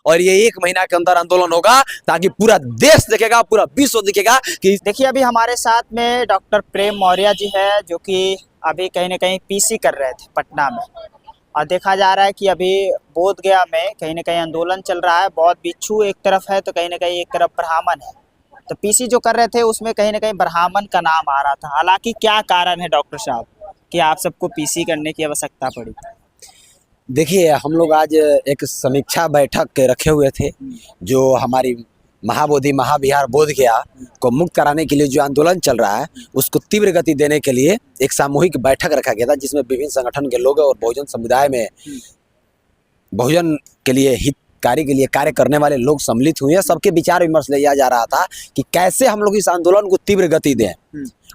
और ये 1 महीना के अंदर आंदोलन होगा ताकि पूरा देश देखेगा, पूरा विश्व देखेगा कि देखिए अभी हमारे साथ में डॉक्टर प्रेम मौर्य जी है, जो कि अभी कहीं ना कहीं पीसी कर रहे थे पटना में, और देखा जा रहा है कि अभी बोध गया में कहीं ना कहीं आंदोलन चल रहा है। बौद्ध भिक्षु एक तरफ है तो कहीं ना कहीं एक तरफ ब्राह्मण है, तो पीसी जो कर रहे थे उसमें कहीं ना कहीं ब्राह्मण का नाम आ रहा था। हालांकि क्या कारण है डॉक्टर साहब कि आप सबको पीसी करने की आवश्यकता पड़ी? देखिए, हम लोग आज एक समीक्षा बैठक रखे हुए थे, जो हमारी महाबोधि महाविहार बोध गया को मुक्त कराने के लिए जो आंदोलन चल रहा है उसको तीव्र गति देने के लिए एक सामूहिक बैठक रखा गया था, जिसमें विभिन्न संगठन के लोग और बहुजन समुदाय में बहुजन के लिए हितकारी के लिए कार्य करने वाले लोग सम्मिलित हुए हैं। सबके विचार विमर्श लिया जा रहा था कि कैसे हम लोग इस आंदोलन को तीव्र गति दें,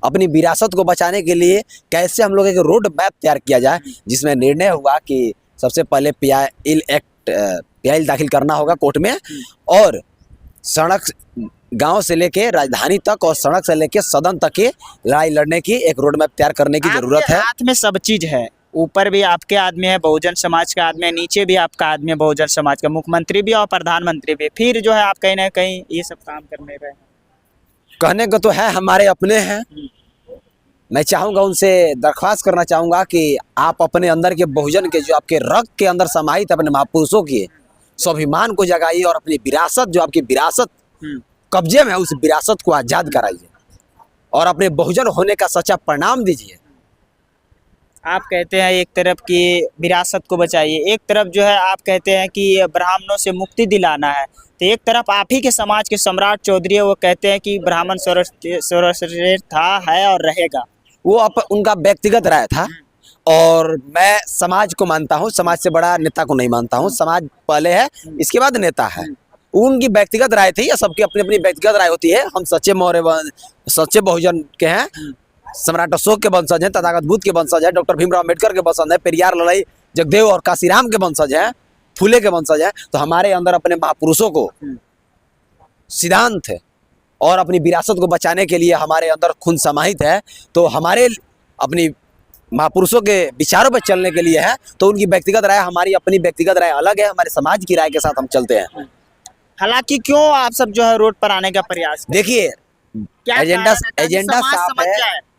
अपनी विरासत को बचाने के लिए कैसे हम लोग एक रोड मैप तैयार किया जाए, जिसमें निर्णय हुआ कि सबसे पहले पीआईएल दाखिल करना होगा कोर्ट में, और सड़क गांव से लेके राजधानी तक और सड़क से लेके सदन तक की लड़ाई लड़ने की एक रोड मैप तैयार करने की जरूरत है। हाथ में सब चीज है, ऊपर भी आपके आदमी है, बहुजन समाज का आदमी है, नीचे भी आपका आदमी है बहुजन समाज का, मुख्यमंत्री भी और प्रधानमंत्री भी, फिर जो है आप कहीं ना कहीं ये सब काम करने रहे। कहने को तो है हमारे अपने हैं, मैं चाहूँगा उनसे दरख्वास्त करना चाहूँगा कि आप अपने अंदर के बहुजन के जो आपके रक्त के अंदर समाहित अपने महापुरुषों की स्वाभिमान को जगाइए और अपनी विरासत जो आपकी विरासत कब्जे में है उस विरासत को आजाद कराइए और अपने बहुजन होने का सच्चा परिणाम दीजिए। आप कहते हैं एक तरफ की विरासत को बचाइए, एक तरफ जो है आप कहते हैं कि ब्राह्मणों से मुक्ति दिलाना है, तो एक तरफ आप ही के समाज के सम्राट चौधरी है, वो कहते हैं कि ब्राह्मण सर्वश्रेष्ठ था, है और रहेगा। वो उनका व्यक्तिगत राय था और मैं समाज को मानता हूँ, समाज से बड़ा नेता को नहीं मानता हूँ। समाज पहले है, इसके बाद नेता है। उनकी व्यक्तिगत राय थी, या सबकी अपनी अपनी व्यक्तिगत राय होती है। हम सच्चे सच्चे बहुजन के हैं, सम्राट अशोक के वंशज हैं, तथागत बुद्ध के वंशज हैं, डॉक्टर भीमराव अम्बेडकर के वंशज हैं, पेरियार लड़ाई जगदेव और काशीराम के वंशज हैं, फूले के वंशज हैं। तो हमारे अंदर अपने महापुरुषों को सिद्धांत है और अपनी विरासत को बचाने के लिए हमारे अंदर खून समाहित है। तो हमारे अपनी महापुरुषों के विचारों पर चलने के लिए है, तो उनकी व्यक्तिगत राय हमारी अपनी व्यक्तिगत राय अलग है, हमारे समाज की राय के साथ हम चलते हैं। हालांकि क्यों आप सब जो है रोड पर आने का प्रयास? देखिए,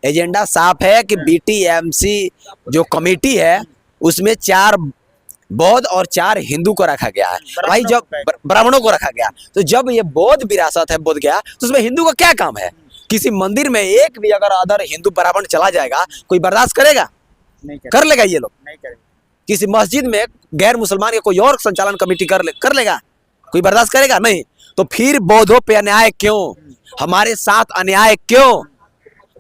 एजेंडा साफ है कि बीटीएमसी जो कमेटी है उसमें 4 बौद्ध और 4 हिंदू को रखा गया है। भाई जब ब्राह्मणों को रखा गया, तो जब ये बौद्ध विरासत है बोध गया, तो उसमें हिंदू का क्या काम है? किसी मंदिर में एक भी अगर अदर हिंदू ब्राह्मण चला जाएगा, कोई बर्दाश्त करेगा? नहीं कर लेगा, ये लोग नहीं करेगा। किसी मस्जिद में गैर मुसलमान के कोई और संचालन कमेटी कर लेगा, कोई बर्दाश्त करेगा? नहीं। तो फिर बौद्धों पे अन्याय क्यों? हमारे साथ अन्याय क्यों?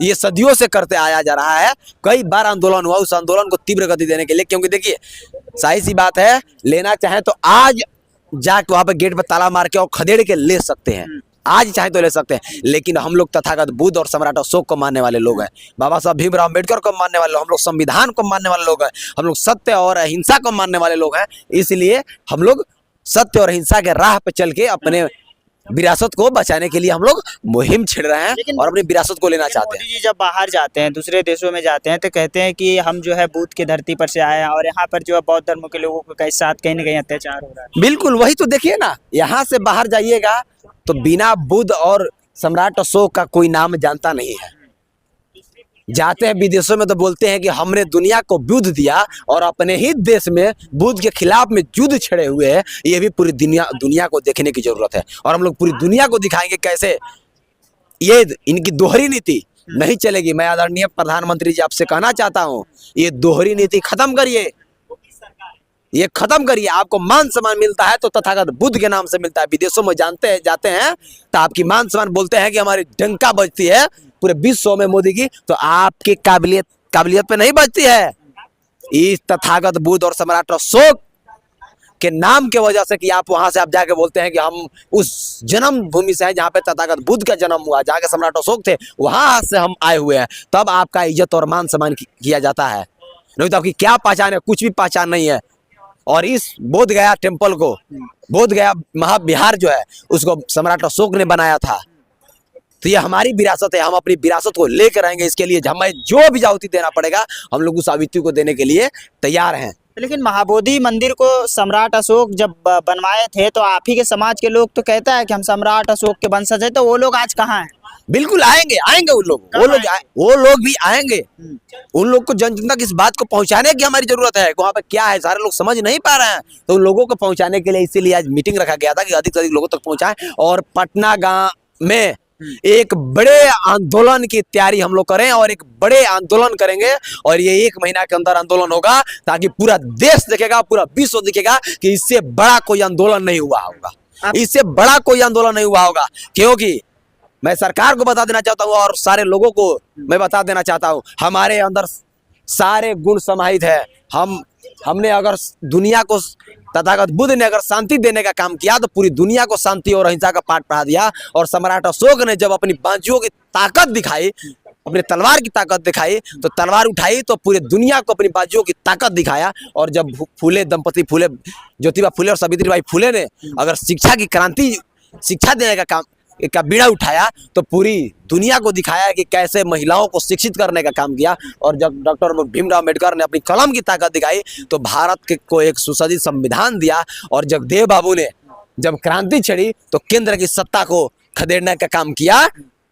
ये सदियों से करते आया जा रहा है। कई बार आंदोलन हुआ, उस आंदोलन को तीव्र गति देने के लिए, क्योंकि देखिए सही सी बात है, लेना चाहे तो आज जाके वहां पे गेट पे ताला मार के और खदेड़ के ले सकते हैं, आज चाहे तो ले सकते हैं। लेकिन हम लोग तथागत बुद्ध और सम्राट अशोक को मानने वाले लोग हैं, बाबा साहब भीमराव अम्बेडकर को मानने वाले लोग, हम लोग संविधान को मानने वाले लोग हैं, हम लोग सत्य और अहिंसा को मानने वाले लोग हैं। इसलिए हम लोग सत्य और अहिंसा के राह पे चल के अपने विरासत को बचाने के लिए हम लोग मुहिम छेड़ रहे हैं और अपनी विरासत को लेना चाहते हैं। मोदी जी जब बाहर जाते हैं, दूसरे देशों में जाते हैं, तो कहते हैं कि हम जो है बुद्ध की धरती पर से आए हैं और यहाँ पर जो है बौद्ध धर्म के लोगों के साथ कहीं ना कहीं अत्याचार हो रहा है। बिल्कुल, वही तो देखिए ना, यहाँ से बाहर जाइएगा तो बिना बुद्ध और सम्राट अशोक का कोई नाम जानता नहीं है। जाते हैं विदेशों में तो बोलते हैं कि हमने दुनिया को बुद्ध दिया, और अपने ही देश में बुद्ध के खिलाफ में युद्ध छेड़े हुए हैं। ये भी पूरी दुनिया को देखने की जरूरत है, और हम लोग पूरी दुनिया को दिखाएंगे कैसे ये इनकी दोहरी नीति नहीं चलेगी। मैं आदरणीय प्रधानमंत्री जी आपसे कहना चाहता हूँ, ये दोहरी नीति खत्म करिए, ये खत्म करिए। आपको मान सम्मान मिलता है तो तथागत बुद्ध के नाम से मिलता है। विदेशों में जाते हैं तो आपकी मान सम्मान बोलते हैं कि हमारी डंका बजती है पूरे विश्व में मोदी की, तो आपकी काबिलियत पे नहीं बजती है। इस तथागत बुद्ध और सम्राट अशोक के नाम के वजह से कि आप वहां से आप जाके बोलते हैं कि हम उस जन्म भूमि से हैं जहाँ पे तथागत बुद्ध का जन्म हुआ, जहाँ के सम्राट अशोक थे, वहां से हम आए हुए हैं, तब आपका इज्जत और मान सम्मान किया जाता है। नहीं तो आपकी क्या पहचान है? कुछ भी पहचान नहीं है। और इस बोध गया टेम्पल को, बोध गया महाविहार जो है, उसको सम्राट अशोक ने बनाया था। तो ये हमारी विरासत है, हम अपनी विरासत को लेकर आएंगे। इसके लिए हमें जो भी आहुति देना पड़ेगा, हम लोग उस आहुति को देने के लिए तैयार हैं। लेकिन महाबोधि मंदिर को सम्राट अशोक जब बनवाए थे तो आप ही के समाज के लोग तो कहता है कि हम सम्राट अशोक के वंशज है, तो वो लोग आज कहाँ हैं? बिल्कुल आएंगे, आएंगे उन लोग, वो लोग भी आएंगे। उन लोग को जन तक इस बात को पहुंचाने की हमारी जरूरत है, वहाँ पे क्या है सारे लोग समझ नहीं पा रहे हैं, तो उन लोगों को पहुंचाने के लिए इसीलिए आज मीटिंग रखा गया था कि अधिक से अधिक लोगों तक पहुंचाएं और पटना गांव में एक बड़े आंदोलन की तैयारी हम लोग करें और एक बड़े आंदोलन करेंगे और ये 1 महीना के अंदर आंदोलन होगा ताकि पूरा देश देखेगा, पूरा विश्व देखेगा कि इससे बड़ा कोई आंदोलन नहीं हुआ होगा, इससे बड़ा कोई आंदोलन नहीं हुआ होगा। क्योंकि मैं सरकार को बता देना चाहता हूँ और सारे लोगों को मैं बता देना चाहता हूँ, हमारे अंदर सारे गुण समाहित है। हमने अगर दुनिया को, तथागत बुद्ध ने अगर शांति देने का काम किया तो पूरी दुनिया को शांति और अहिंसा का पाठ पढ़ा दिया। और सम्राट अशोक ने जब अपनी बाजुओं की ताकत दिखाई, अपने तलवार की ताकत दिखाई, तो तलवार उठाई तो पूरी दुनिया को अपनी बाजुओं की ताकत दिखाया। और जब फूले दंपति फूले, ज्योतिबा फूले और सावित्रीबाई फूले ने अगर शिक्षा की क्रांति, शिक्षा देने का काम का बीड़ा उठाया तो पूरी दुनिया को दिखाया कि कैसे महिलाओं को शिक्षित करने का काम किया। और जब डॉक्टर भीमराव अम्बेडकर ने अपनी कलम की ताकत दिखाई तो भारत को एक सुसज्जित संविधान दिया। और जगदेव बाबू ने जब क्रांति छड़ी तो केंद्र की सत्ता को खदेड़ने का काम किया,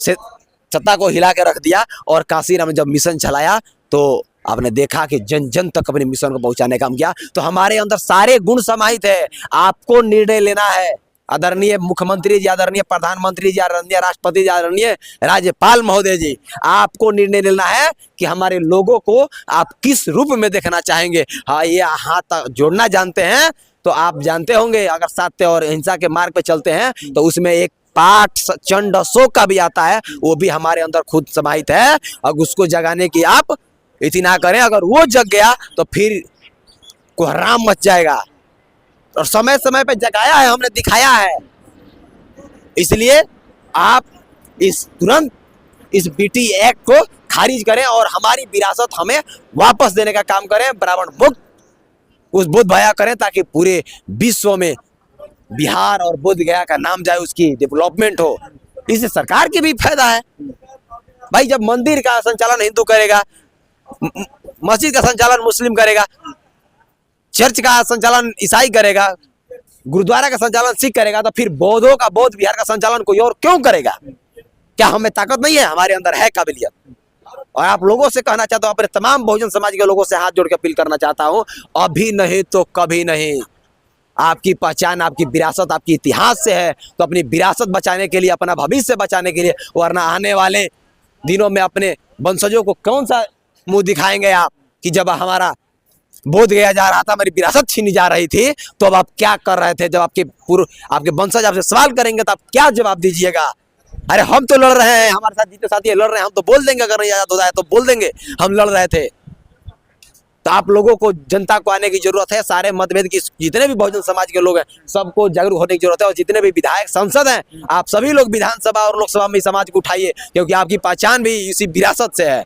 सत्ता को हिला के रख दिया। और काशीराम ने जब मिशन चलाया तो आपने देखा कि जन जन तक अपने मिशन को पहुंचाने का काम किया। तो हमारे अंदर सारे गुण समाहित है। आपको निर्णय लेना है, आदरणीय मुख्यमंत्री जी, आदरणीय प्रधानमंत्री जी, आदरणीय राष्ट्रपति जी, आदरणीय राज्यपाल महोदय जी, आपको निर्णय लेना है कि हमारे लोगों को आप किस रूप में देखना चाहेंगे। हाँ, ये हाथ जोड़ना जानते हैं तो आप जानते होंगे, अगर सत्य और अहिंसा के मार्ग पे चलते हैं तो उसमें एक पाठ चंड अशोक का भी आता है, वो भी हमारे अंदर खुद समाहित है। और उसको जगाने की आप इतना करें, अगर वो जग गया तो फिर कोहराम मच जाएगा। और समय समय पे जगाया है, हमने दिखाया है। इसलिए आप तुरंत इस बीटी एक्ट को खारिज करें और हमारी विरासत हमें वापस देने का काम करें, ब्राह्मण मुक्त उस बोध भया करें ताकि पूरे विश्व में बिहार और बोध गया का नाम जाए, उसकी डेवलपमेंट हो। इससे सरकार की भी फायदा है। भाई जब मंदिर का संचालन हिंदू करेगा, मस्जिद का संचालन मुस्लिम करेगा, चर्च का संचालन ईसाई करेगा, गुरुद्वारा का संचालन सिख करेगा, तो फिर बौद्धों का, बौद्ध विहार का संचालन कोई और क्यों करेगा? क्या हमें ताकत नहीं है? हमारे अंदर है काबिलियत। और आप लोगों से कहना चाहता हूँ, अपने तमाम बहुजन समाज के लोगों से हाथ जोड़ के अपील करना चाहता हूँ, अभी नहीं तो कभी नहीं। आपकी पहचान, आपकी विरासत, आपकी इतिहास से है, तो अपनी विरासत बचाने के लिए, अपना भविष्य बचाने के लिए, वरना आने वाले दिनों में अपने वंशजों को कौन सा मुंह दिखाएंगे आप कि जब हमारा बोध गया जा रहा था, हमारी विरासत छीनी जा रही थी, तो अब आप क्या कर रहे थे? जब आपके वंशज आपसे सवाल करेंगे तो आप क्या जवाब दीजिएगा? अरे हम तो लड़ रहे हैं, हमारे साथ जितने साथी लड़ रहे हैं, हम तो बोल देंगे, अगर नहीं आजाद होता है तो बोल देंगे हम लड़ रहे थे। तो आप लोगों को, जनता को आने की जरूरत है। सारे मतभेद की, जितने भी बहुजन समाज के लोग हैं, सबको जागरूक होने की जरूरत है। और जितने भी विधायक, सांसद हैं, आप सभी लोग विधानसभा और लोकसभा में समाज को उठाइए, क्योंकि आपकी पहचान भी इसी विरासत से है।